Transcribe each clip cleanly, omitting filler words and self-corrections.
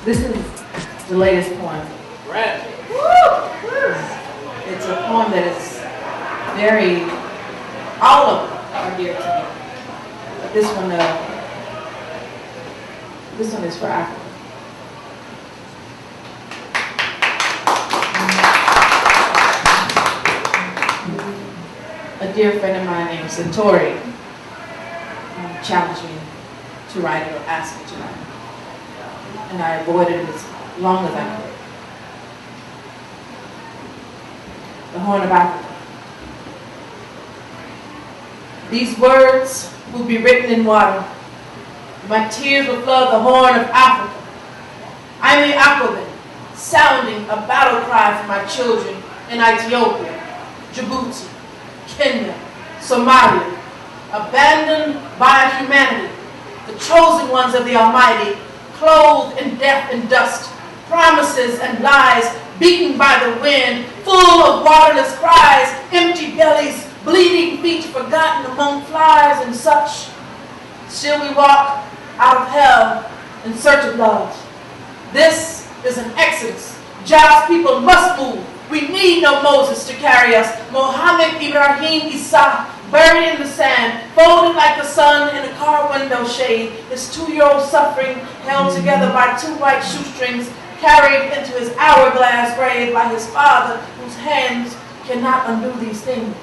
This is the latest poem. Rhapsody. It's a poem that is very, all of them are dear to me. But this one is for Africa. A dear friend of mine named Satori challenged me to write it or asked me to write it. And I avoided it as long as I could. The Horn of Africa. These words will be written in water. My tears will flood the Horn of Africa. I'm the Aquaman, sounding a battle cry for my children in Ethiopia, Djibouti, Kenya, Somalia, abandoned by humanity, the chosen ones of the Almighty, clothed in death and dust, promises and lies, beaten by the wind, full of waterless cries, empty bellies, bleeding feet forgotten among flies and such. Still we walk out of hell in search of love. This is an exodus. Jah's people must move. We need no Moses to carry us. Mohammed Ibrahim Isa, buried in the sand, folded like the sun in a car window shade, his 2-year-old suffering held together by 2 white shoestrings, carried into his hourglass grave by his father, whose hands cannot undo these things.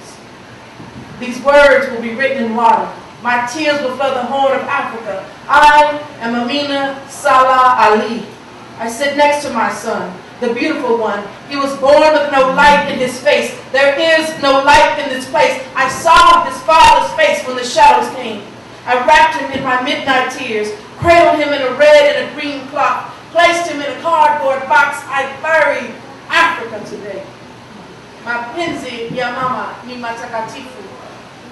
These words will be written in water. My tears will flood the Horn of Africa. I am Amina Salah Ali. I sit next to my son, the beautiful one. He was born with no light in his face. There is no light in this place. I saw his father's face when the shadows came. I wrapped him in my midnight tears, cradled him in a red and a green cloth, placed him in a cardboard box. I buried Africa today. Mapenzi ya mama ni matakatifu.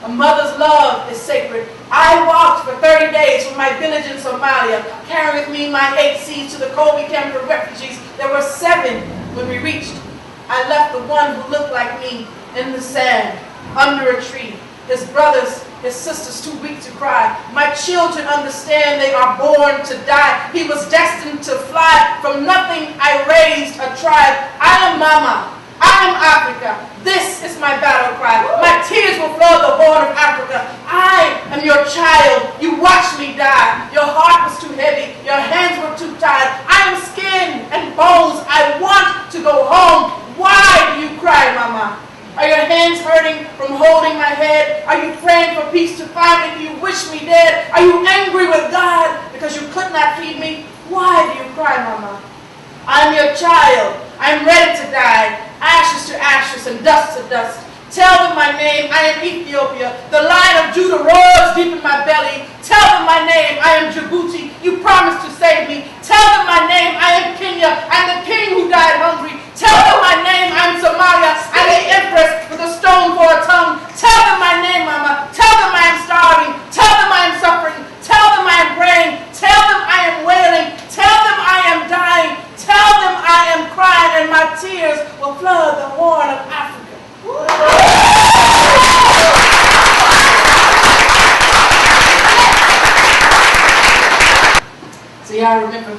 A mother's love is sacred. I walked for 30 days from my village in Somalia, carrying with me my 8 seeds to the Kobe camp for refugees. There were 7 when we reached. I left the one who looked like me in the sand, under a tree. His brothers, his sisters too weak to cry. My children understand they are born to die. He was destined to fly. From nothing I raised a tribe. I am Mama. I am Africa. This is my battle cry. My tears will flood the Horn of Africa. I am your child. You watched me die. Your heart was too heavy. Your hands were too tired. I am skin and bones. I want to go home. Why do you cry, Mama? Are your hands hurting from holding my head? Are you praying for peace to find me? Do you wish me dead? Are you angry with God because you could not feed me? Why do you cry, Mama? I'm your child. I'm ready to die. Ashes to ashes and dust to dust. Tell them my name, I am Ethiopia. The Lion of Judah roars deep in my belly. Tell them my name, I am Djibouti. You promised to save me. Tell them my name, I am Kenya. I'm the king who died hungry. Tell them my name, I'm Somalia. I'm the empress with a stone for a tongue. Tell them my name, Mama. Tell them I am starving. Tell them I am suffering. Tell them I am praying. Tell them I am wailing. Tell them I am dying. Tell them I am crying, and my tears will flood the Horn of Africa. So y'all remember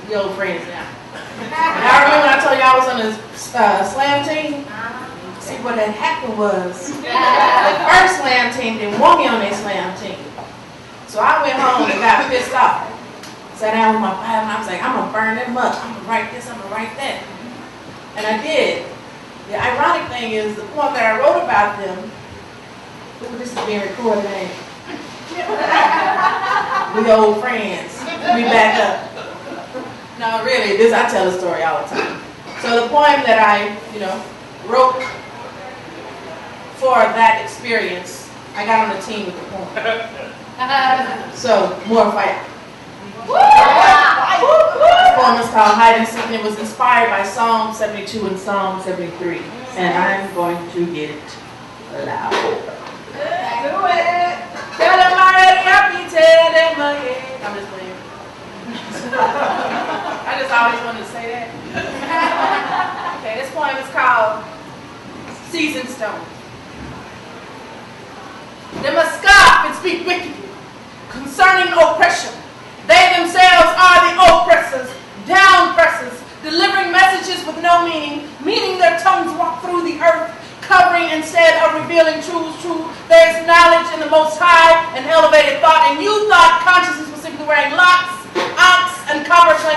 the old friends now. Y'all remember when I told you I was on the slam team? See, what had happened was the first slam team didn't want me on their slam team. So I went home and got pissed off. Sat down with my Bible and I was like, I'm going to burn them up. I'm going to write this, I'm going to write that. And I did. The ironic thing is, the poem that I wrote about them, this is being recorded, ain't it? We old friends. We back up. No, really, I tell the story all the time. So the poem that I, wrote for that experience, I got on the team with the poem. So, more fight. This poem is called Hide and Seek, and it was inspired by Psalm 72 and Psalm 73. And I'm going to get it loud. Do it! Tell them already, tell them again. I'm just playing. I just always wanted to say that. Okay, this poem is called Seasoned Stone. They must scoff and speak wickedly concerning oppression. They themselves are the oppressors. Down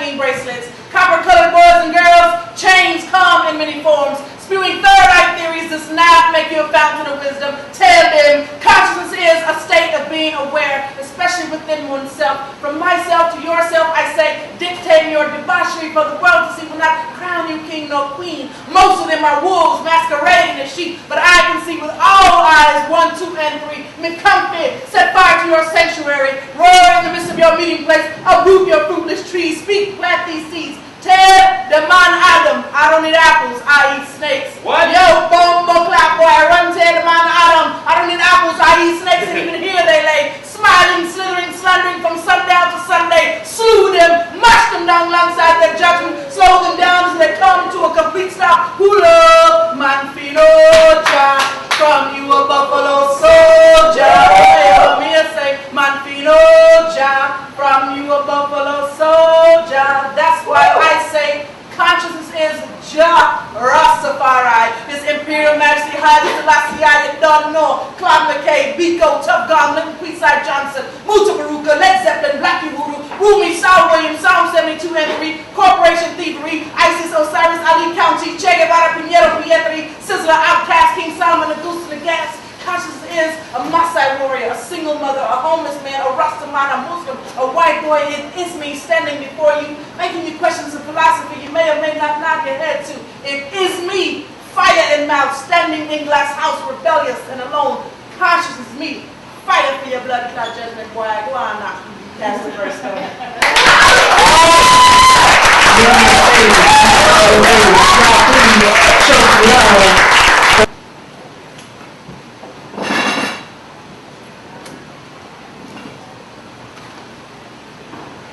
Halloween bracelets. Copper-colored boys and girls, chains come in many forms. Spewing third-eye theories does not make you a fountain of wisdom. Tell them consciousness is a state of being aware, especially within oneself. From myself to yourself, I say, dictating your debauchery for the world to see will not crown you king nor queen. Most of them are wolves masquerading as sheep, but I can see with all eyes, 1, 2, and 3. Mcomfy, set fire to your sanctuary. Roar in the midst of your meeting place. Uproot your fruitless trees. Speak, plant these seeds. Tell the man Adam, I don't eat apples, I eat snakes. What? Yo, bombo clap boy, run tell the man Adam, I don't eat apples, I eat snakes, and even here they lay. Smiling, slithering, slandering from sundown to Sunday. Slew them, mashed them down alongside their judgment, slow them down as they come to a complete stop. Hula, man finoja, from you a buffalo soldier. Hear me say, man finoja, from you a buffalo soldier. That's why I say consciousness is Jah Rastafari. His Imperial Majesty Haile Selassie, you don't know. Clan McKay, Biko, Tough Gong, Little Queenside Johnson, Muta Baruka, Led Zeppelin, Blackie Voodoo, Rumi, Sal Williams, Psalm 72 and 3, Corporation Thievery, Isis, Osiris, Ali County, Che Guevara, Pinheiro, Pietri, Sizzler, Outcast, King Solomon, the Goose, and the Gas. Consciousness is a Maasai warrior, a single mother, a homeless man, a Rastaman, a Muslim, a white boy. It is me standing before you, making you questions of philosophy you may or may not nod your head to. It is me, fire in mouth, standing in glass house, rebellious and alone. Consciousness is me, fire for your blood, cloud judgment, boy. Go on now. That's the first one.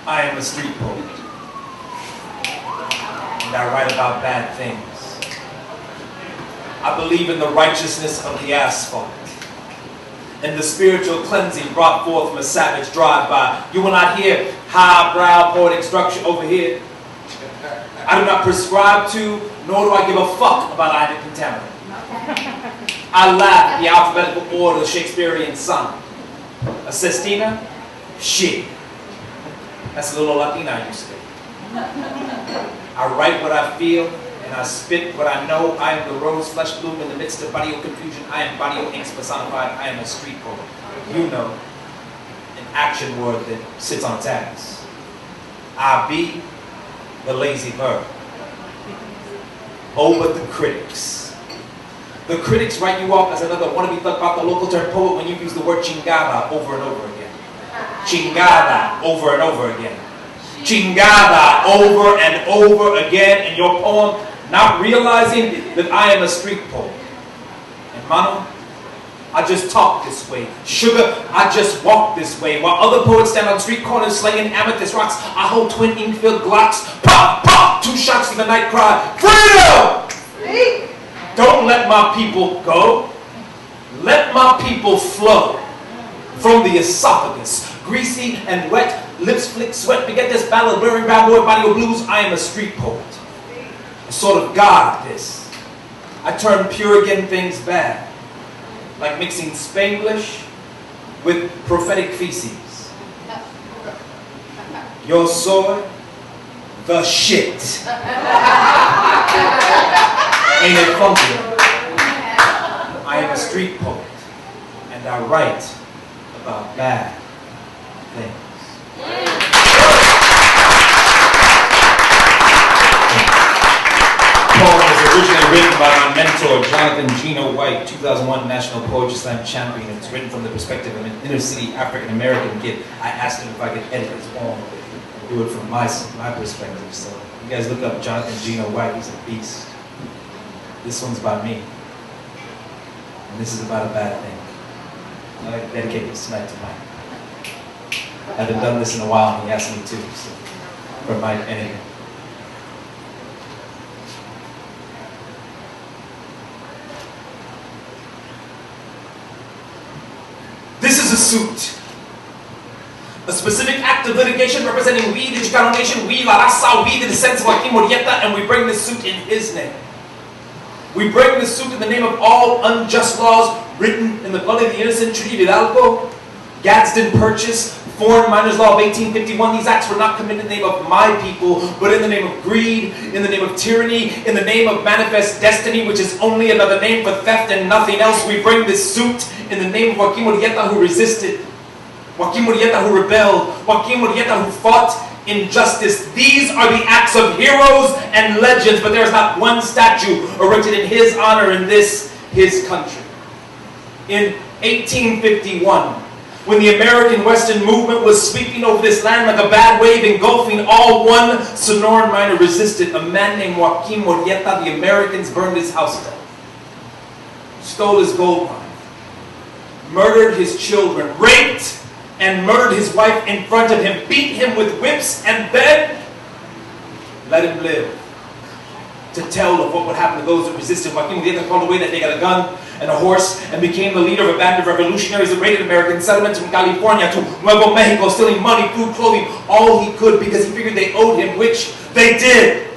I am a street poet, and I write about bad things. I believe in the righteousness of the asphalt, and the spiritual cleansing brought forth from a savage drive-by. You will not hear highbrow poetic structure over here. I do not prescribe to, nor do I give a fuck about either contaminant. I laugh at the alphabetical order of the Shakespearean sonnet. A sestina? Shit. That's a little Latina I used to. I write what I feel, and I spit what I know. I am the rose flesh bloom in the midst of barrio confusion. I am barrio inks personified. I am a street poet. You know, an action word that sits on tags. I be the lazy verb. Oh, but the critics. The critics write you off as another wannabe thug about the local term poet when you use the word chingada over and over again. Chingada over and over again. Chingada over and over again in your poem, not realizing that I am a street poet. And mano, I just talk this way. Sugar, I just walk this way. While other poets stand on street corners slinging amethyst rocks, I hold twin ink-filled Glocks. Pop, pop, 2 shots to the night cry. Freedom! Don't let my people go. Let my people flow from the esophagus. Greasy and wet, lips flick sweat, beget this ballad wearing bad boy body of blues. I am a street poet, a sort of god at this. I turn pure again things bad, like mixing Spanglish with prophetic feces. Yo soy the shit. Ain't it funky? I am a street poet, and I write about bad things. The poem was originally written by my mentor, Jonathan Gino White, 2001 National Poetry Slam champion. It's written from the perspective of an inner-city African-American kid. I asked him if I could edit his poem and do it from my perspective. So you guys look up Jonathan Gino White, he's a beast. This one's about me. And this is about a bad thing. I dedicate this tonight to Mike. I haven't done this in a while, and he asked me to, so for my anything. This is a suit. A specific act of litigation representing we, the Chicano nation, we, La Raza, we, the descendants of Joaquín Zihuatanejo, and we bring this suit in his name. We bring this suit in the name of all unjust laws written in the blood of the innocent. Trinity Hidalgo, Gadsden Purchase, Foreign Miners Law of 1851, these acts were not committed in the name of my people, but in the name of greed, in the name of tyranny, in the name of manifest destiny, which is only another name for theft and nothing else. We bring this suit in the name of Joaquín Murrieta, who resisted, Joaquín Murrieta, who rebelled, Joaquín Murrieta, who fought injustice. These are the acts of heroes and legends, but there is not one statue erected in his honor in this, his country. In 1851, when the American Western movement was sweeping over this land like a bad wave, engulfing all, one Sonoran miner resisted. A man named Joaquín Murrieta. The Americans burned his house down, stole his gold mine, murdered his children, raped and murdered his wife in front of him, beat him with whips, and then let him live to tell of what would happen to those who resisted. Joaquín Murrieta called away that they got a gun and a horse and became the leader of a band of revolutionaries that raided American settlements from California to Nuevo Mexico, stealing money, food, clothing, all he could, because he figured they owed him, which they did.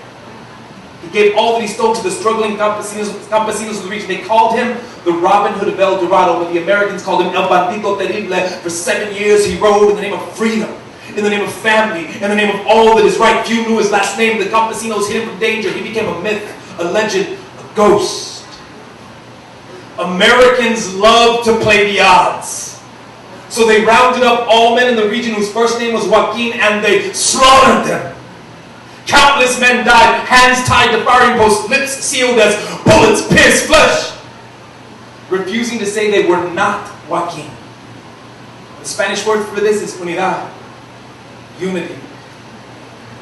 He gave all that he stole to the struggling campesinos of the region. They called him the Robin Hood of El Dorado, but the Americans called him El Bandito Terrible. For 7 years he rode in the name of freedom, in the name of family, in the name of all that is right. Few knew his last name. The campesinos hid him from danger. He became a myth, a legend, a ghost. Americans love to play the odds. So they rounded up all men in the region whose first name was Joaquin, and they slaughtered them. Countless men died, hands tied to firing posts, lips sealed as bullets pierced flesh, refusing to say they were not Joaquin. The Spanish word for this is unidad, unity.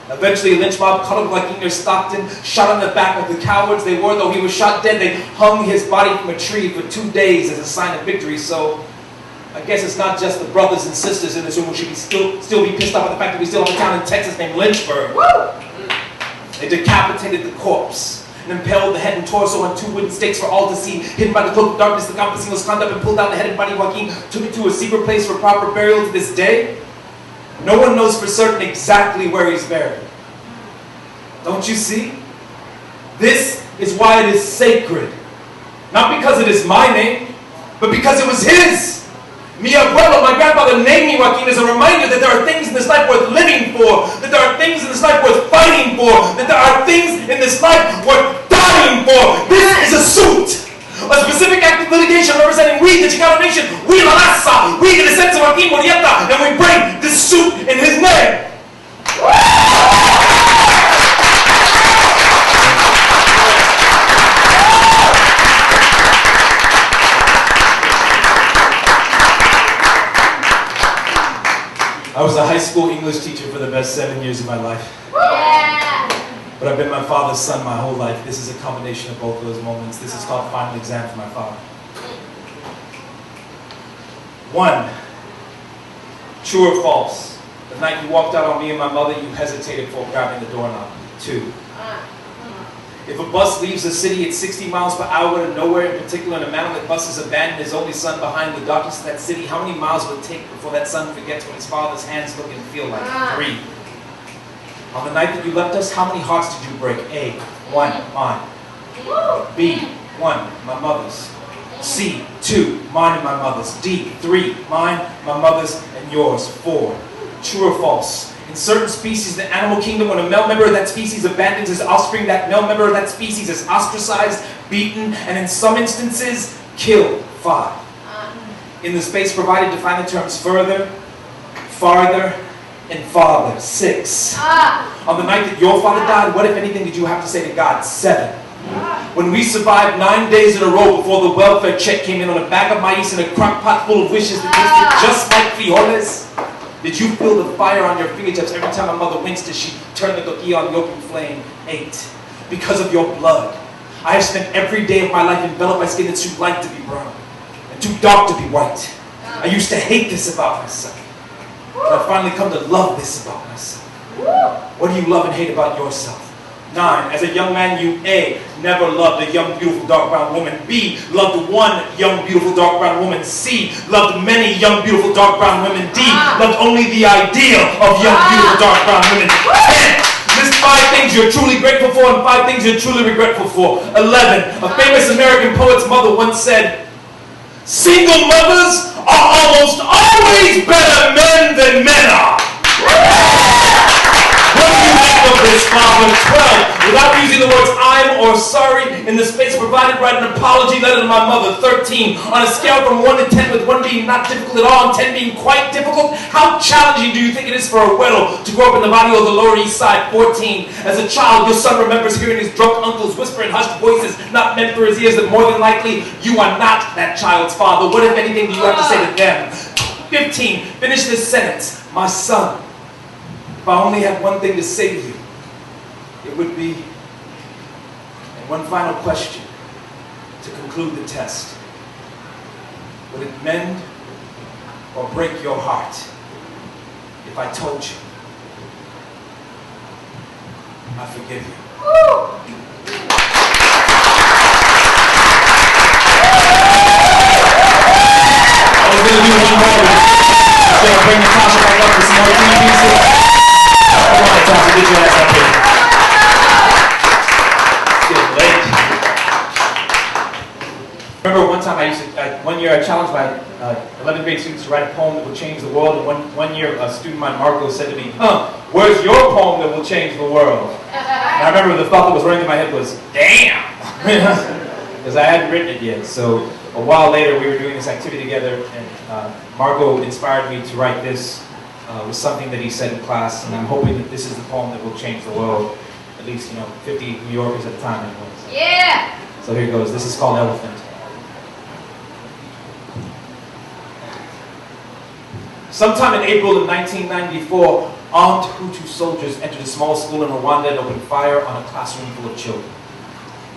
Eventually a lynch mob cut up Joaquin near Stockton, shot in the back like the cowards they were. Though he was shot dead, they hung his body from a tree for 2 days as a sign of victory. So I guess it's not just the brothers and sisters in this room who should be still be pissed off at the fact that we still have a town in Texas named Lynchburg. Woo! They decapitated the corpse and impaled the head and torso on 2 wooden stakes for all to see. Hidden by the cloak of darkness, the campesinos climbed up and pulled down the head and body of Joaquin, took it to a secret place for proper burial. To this day, no one knows for certain exactly where he's buried. Don't you see? This is why it is sacred. Not because it is my name, but because it was his. Mi abuelo, my grandfather, named me Joaquin as a reminder that there are things in this life worth living for, that there are things in this life worth fighting for, that there are things in this life worth dying for. This is a suit. A specific act of litigation representing we, the Chicano nation, we la raza, we the descendants of Joaquín Murrieta, and we bring this suit in his name. I was a high school English teacher for the best 7 years of my life. Yeah. But I've been my father's son my whole life. This is a combination of both those moments. This is called final exam for my father. 1. True or false? The night you walked out on me and my mother, you hesitated before grabbing the doorknob. 2. If a bus leaves a city at 60 miles per hour to nowhere in particular, and a man on the bus has abandoned his only son behind the darkness of that city, how many miles will it take before that son forgets what his father's hands look and feel like? 3. On the night that you left us, how many hearts did you break? A. 1. Mine. B. 1. My mother's. C. 2. Mine and my mother's. D. 3. Mine, my mother's, and yours. 4. True or false? In certain species in the animal kingdom, when a male member of that species abandons his offspring, that male member of that species is ostracized, beaten, and in some instances, killed. 5. In the space provided, define the terms further, farther, and father. 6. On the night that your father died, what, if anything, did you have to say to God? 7. When we survived 9 days in a row before the welfare check came in on a bag of maize and a crock pot full of wishes that tasted just like frijoles, did you feel the fire on your fingertips every time my mother winced as she turned the tortilla on the open flame? 8. Because of your blood, I have spent every day of my life enveloped by skin that's too light to be brown and too dark to be white. I used to hate this about myself, but I've finally come to love this about myself. What do you love and hate about yourself? 9. As a young man, you A. never loved a young, beautiful, dark brown woman. B. Loved one young, beautiful, dark brown woman. C. Loved many young, beautiful, dark brown women. D. Loved only the idea of young, beautiful, dark brown women. 10. List 5 things you're truly grateful for and 5 things you're truly regretful for. 11. A famous American poet's mother once said, "Single mothers are almost always better men than men are. What do you make of this, Father? 12. Without using the words I'm or sorry, in the space provided, write an apology letter to my mother. 13. On a scale from 1 to 10, with 1 being not difficult at all and 10 being quite difficult, how challenging do you think it is for a widow to grow up in the body of the Lower East Side? 14. As a child, your son remembers hearing his drunk uncles whisper in hushed voices, not meant for his ears, that more than likely, you are not that child's father. What, if anything, do you have to say to them? 15. Finish this sentence. My son, if I only had one thing to say to you, it would be, and one final question to conclude the test. Would it mend or break your heart if I told you I forgive you? I was going to do one more. I'm going to bring Natasha back up for some more pieces. Come on, Natasha, get your ass up here. It's getting late. Remember one time one year I challenged my 11th grade students to write a poem that would change the world, and one year a student of mine, Marco, said to me, where's your poem that will change the world? And I remember the thought that was running through my head was, damn! Because I hadn't written it yet. So a while later we were doing this activity together, and Marco inspired me to write this. Was something that he said in class, and I'm hoping that this is the poem that will change the world. At least, 50 New Yorkers at a time anyway. Yeah! So here it goes. This is called Elephant. Sometime in April of 1994, armed Hutu soldiers entered a small school in Rwanda and opened fire on a classroom full of children.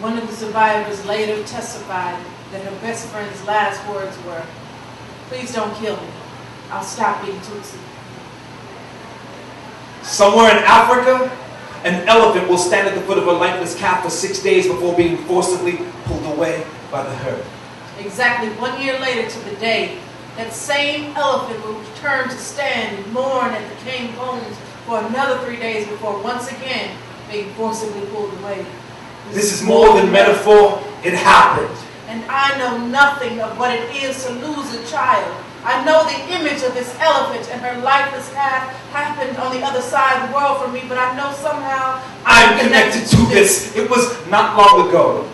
One of the survivors later testified that her best friend's last words were, "Please don't kill me. I'll stop being Tutsi." Somewhere in Africa, an elephant will stand at the foot of a lifeless calf for 6 days before being forcibly pulled away by the herd. Exactly 1 year later to the day, that same elephant will return to stand and mourn at the cane bones for another 3 days before once again being forcibly pulled away. This is more than metaphor, it happened. And I know nothing of what it is to lose a child. I know the image of this elephant and her lifeless calf happened on the other side of the world for me, but I know somehow I'm connected to this. It was not long ago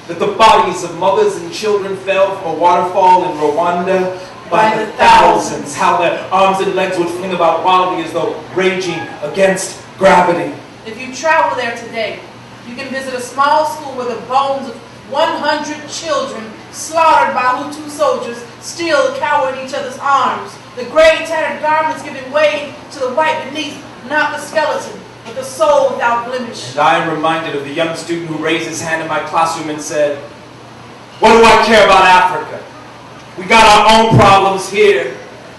that the bodies of mothers and children fell from a waterfall in Rwanda by the thousands. How their arms and legs would fling about wildly as though raging against gravity. If you travel there today, you can visit a small school where the bones of 100 children slaughtered by Hutu soldiers still cower in each other's arms. The gray tattered garments giving way to the white beneath, not the skeleton, but the soul without blemish. And I am reminded of the young student who raised his hand in my classroom and said, "What do I care about Africa? We got our own problems here.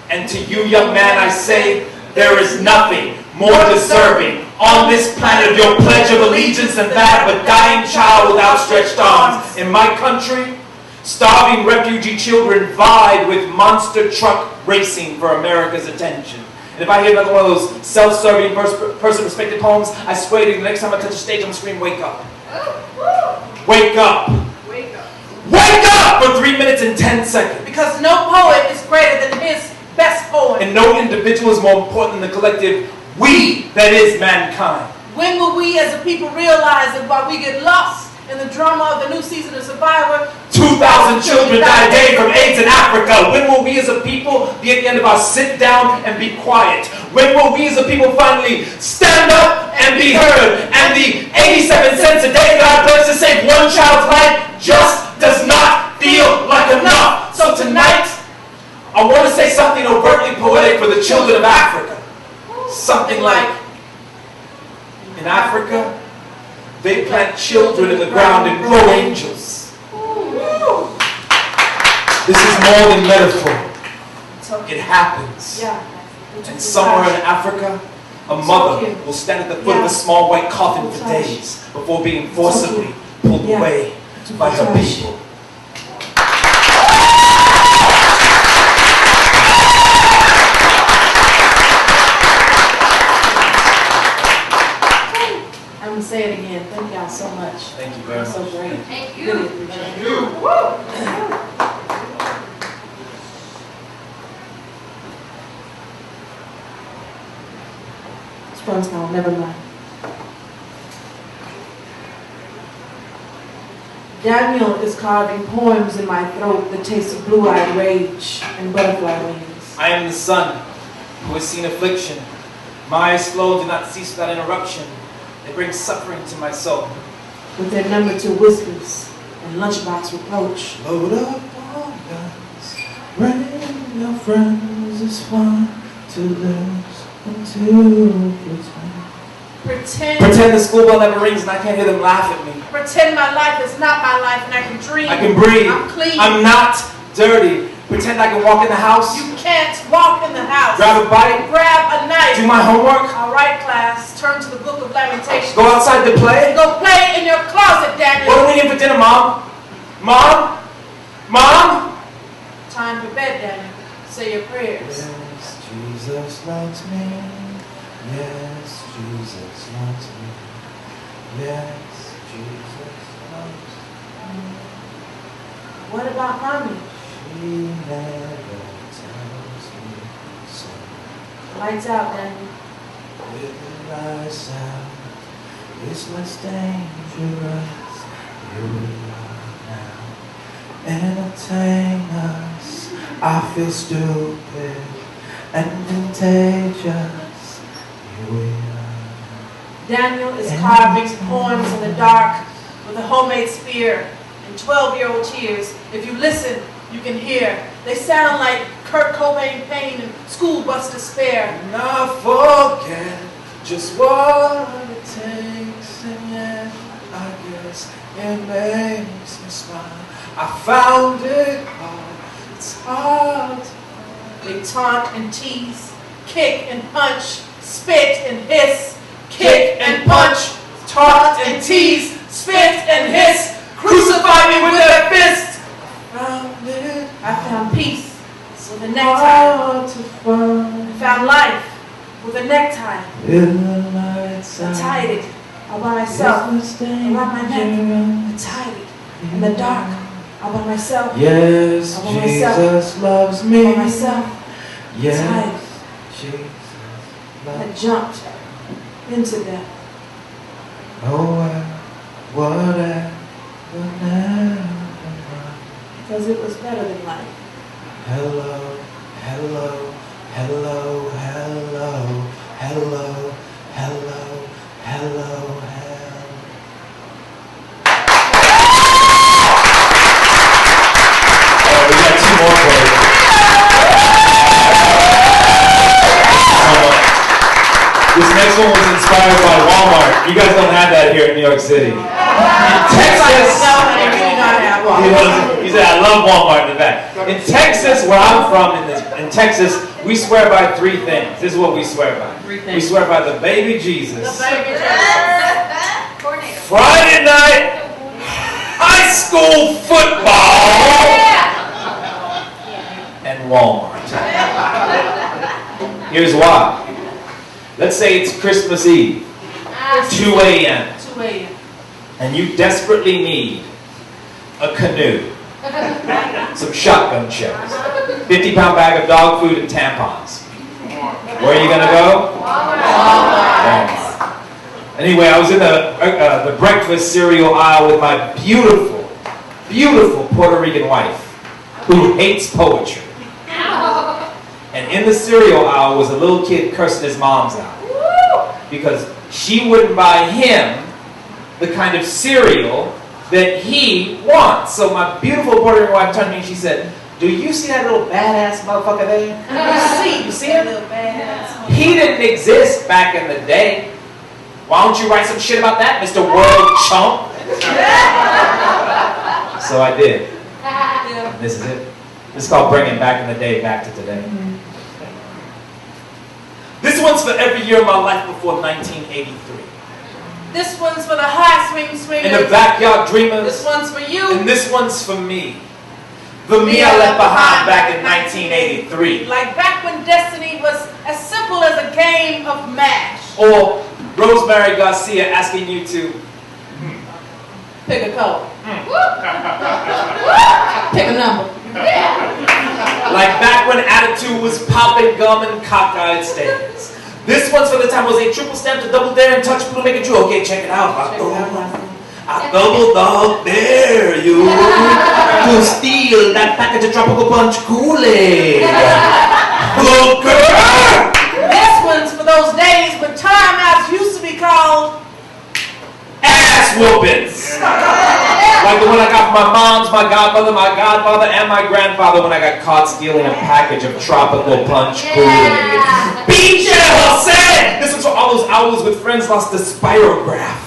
And to you, young man, I say, there is nothing more deserving on this planet of your pledge of allegiance than that of a dying child with outstretched arms. In my country, starving refugee children vied with monster truck racing for America's attention. And if I hear another one of those self-serving, person-respected poems, I swear to you, the next time I touch a stage, I'm going to scream, wake up. Wake up. Wake up. Wake up for 3 minutes and 10 seconds. Because no poet is greater than his best poem. And no individual is more important than the collective we that is mankind. When will we as a people realize that while we get lost in the drama of the new season of Survivor, 2,000 children die a day from AIDS in Africa? When will we as a people be at the end of our sit down and be quiet? When will we as a people finally stand up and be heard? And the 87 cents a day that I pledge to save one child's life just does not feel like enough. So tonight, I want to say something overtly poetic for the children of Africa. Something like, in Africa, they plant children in the ground and grow angels. This is more than metaphor. It happens. And somewhere in Africa, a mother will stand at the foot of a small white coffin for days before being forcibly pulled away by her people. I'm going to say it again. Thank y'all so much. Thank you very much. So great. Thank you. Really appreciate it. Never mind. Daniel is carving poems in my throat that taste of blue-eyed rage and butterfly wings. I am the sun who has seen affliction. My eyes flow do not cease without interruption. They bring suffering to my soul. With their number 2 whispers and lunchbox reproach. Load up on guns, bring your friends, it's fun to lose and to pretend. Pretend the school bell never rings and I can't hear them laugh at me. Pretend my life is not my life and I can dream. I can breathe. I'm clean. I'm not dirty. Pretend I can walk in the house. You can't walk in the house. Grab a bite. Grab a knife. Do my homework. All right, class. Turn to the Book of Lamentations. Go outside to play. Go play in your closet, Daniel. What are we eating for dinner, Mom? Mom? Mom? Time for bed, Daniel. Say your prayers. Yes, Jesus loves me. Yes, Jesus loves me. Yes, Jesus loves me. What about Mommy? She never tells me so. Lights out, Daniel. With the lights out, it's less dangerous. Here we are now. Entertain us. I feel stupid and contagious. Here we are. Daniel is carving poems in the dark with a homemade spear and 12-year-old tears. If you listen, you can hear. They sound like Kurt Cobain pain and school bus despair. And I forget just what it takes, and yet I guess it makes me smile. I found it hard, it's hard to find. They taunt and tease, kick and punch, spit and hiss, kick and punch, taunt and tease, spit and hiss, crucify me with their fists. I found peace with a necktie. I found life with a necktie. I tied it all by myself around my neck. I tied it in the dark all by myself. Yes, all by Jesus myself. loves me. All by myself. Yes, Tied. Jesus I loves jumped into death. Oh, whatever now. Because it was better than life. Hello, hello, hello, hello, hello, hello, hello, hello. Oh, we got 2 more for you. This next one was inspired by Walmart. You guys don't have that here in New York City. In Texas. He said, I love Walmart in the back. In Texas, where I'm from, in Texas, we swear by 3 things. This is what we swear by. We swear by the baby Jesus. Friday night, high school football, and Walmart. Here's why. Let's say it's Christmas Eve, 2 a.m. 2 a.m. and you desperately need a canoe, some shotgun shells, 50-pound bag of dog food and tampons. Where are you gonna go? Walmart. Anyway, I was in the breakfast cereal aisle with my beautiful, beautiful Puerto Rican wife who hates poetry. And in the cereal aisle was a little kid cursing his mom's out because she wouldn't buy him the kind of cereal that he wants. So my beautiful Puerto Rican wife turned to me and she said, do you see that little badass motherfucker there? You see him? He didn't exist back in the day. Why don't you write some shit about that, Mr. World Chump? So I did. And this is it. This is called Bringing Back in the Day Back to Today. This one's for every year of my life before 1983. This one's for the high swingers. And the backyard dreamers. This one's for you. And this one's for me. The me I left behind back in 1983. Like back when destiny was as simple as a game of MASH. Or Rosemary Garcia asking you to pick a color. Pick a number. Like back when attitude was popping gum and cockeyed stains. This one's for the time was a triple stamp to double dare and touch blue make it true. Okay, check it out. I double dog dare you to steal that package of tropical punch Kool-Aid. Booker! This one's for those days when timeouts used to be called ass whoopings. Like the one I got from my mom's, my godfather, and my grandfather when I got caught stealing a package of tropical punch Kool-Aid. Pinche Jose! This one's for all those owls with friends lost the spirograph.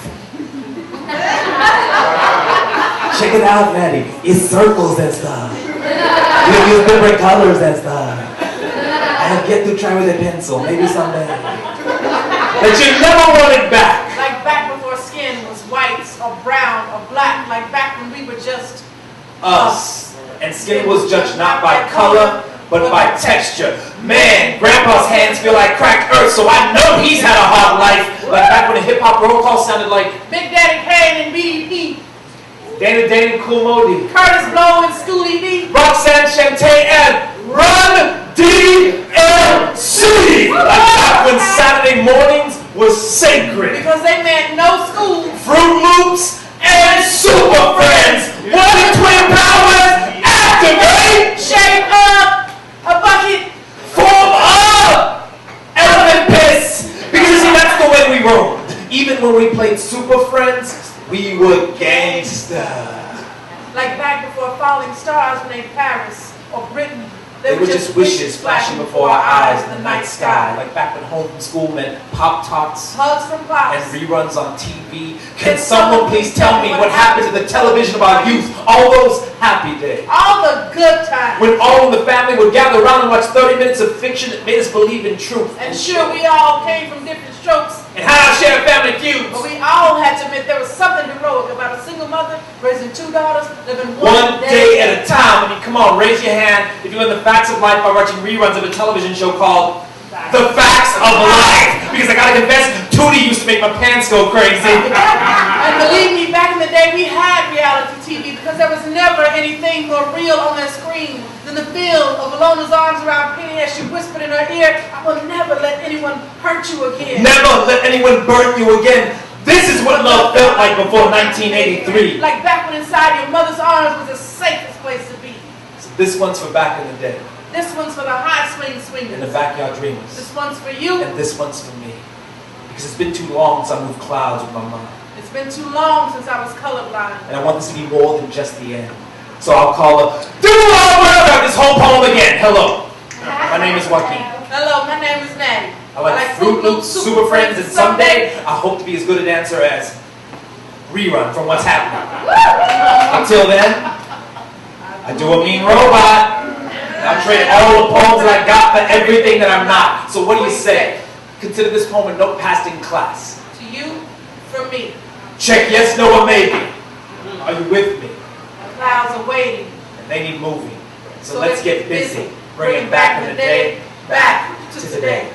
Check it out, Maddie. It's circles and stuff. You use different colors and stuff. I have yet to try with a pencil. Maybe someday. That you never wanted back. like back before skin was white or brown or black, like back when we were just us. And skin was judged not by color, but by texture. Man, Grandpa's hands feel like cracked earth, so I know he's had a hard life. Like back when the hip-hop roll call sounded like Big Daddy Kane and BDP, Dana Cool Modi, Curtis Blow and Schoolie D, Roxanne Shante, and Run DMC. Like back when Saturday mornings was sacred. because they meant no school. Fruit Loops and Super Friends. One and twin powers activate. Shape up a bucket. Form up! Elephant piss! Because you see, that's the way we rolled. Even when we played Super Friends, we were gangsta. Like back before falling stars named Paris or Britain. They were just wishes flashing before our eyes in the night sky. Like back when homeschool meant Pop-Tarts Hugs from and Pops. reruns on TV. Can someone please tell me what happened to the television of our youth? All those happy days. All the good times. When all in the family would gather around and watch 30 minutes of fiction that made us believe in truth. And sure, we all came from different strokes. And how I share family feuds. But we all had to admit there was something heroic about a single mother raising two daughters, living One day at a time. I mean, come on, raise your hand if you learn the facts of life by watching reruns of a television show called The Facts of Life. Because I gotta confess, Tootie used to make my pants go crazy. And believe me, back in the day, we had reality TV because there was never anything more real on that screen than the feel of Alona's arms around Penny as she whispered in her ear, I will never let anyone hurt you again. Never let anyone burn you again. This is what love felt like before 1983. Like back when inside your mother's arms was the safest place to be. So this one's for back in the day. This one's for the high swing And swingers. the backyard dreamers. This one's for you. And this one's for me. Because it's been too long since I moved clouds with my mind. It's been too long since I was colorblind. And I want this to be more than just the end. So I'll call her, do this whole poem again. Hello. My name is Joaquín. Hello, my name is Natty. I like Fruit Loops, Super Friends, and someday I hope to be as good a dancer as Rerun from What's Happening. Until then, I do a mean robot. I'm trading all the poems that I got for everything that I'm not. So what do you say? Consider this poem a note passed in class. To you, from me. Check yes, no, or maybe. Are you with me? The clouds are waiting. And they need moving. So let's get busy. Bringing back in the day, back to today.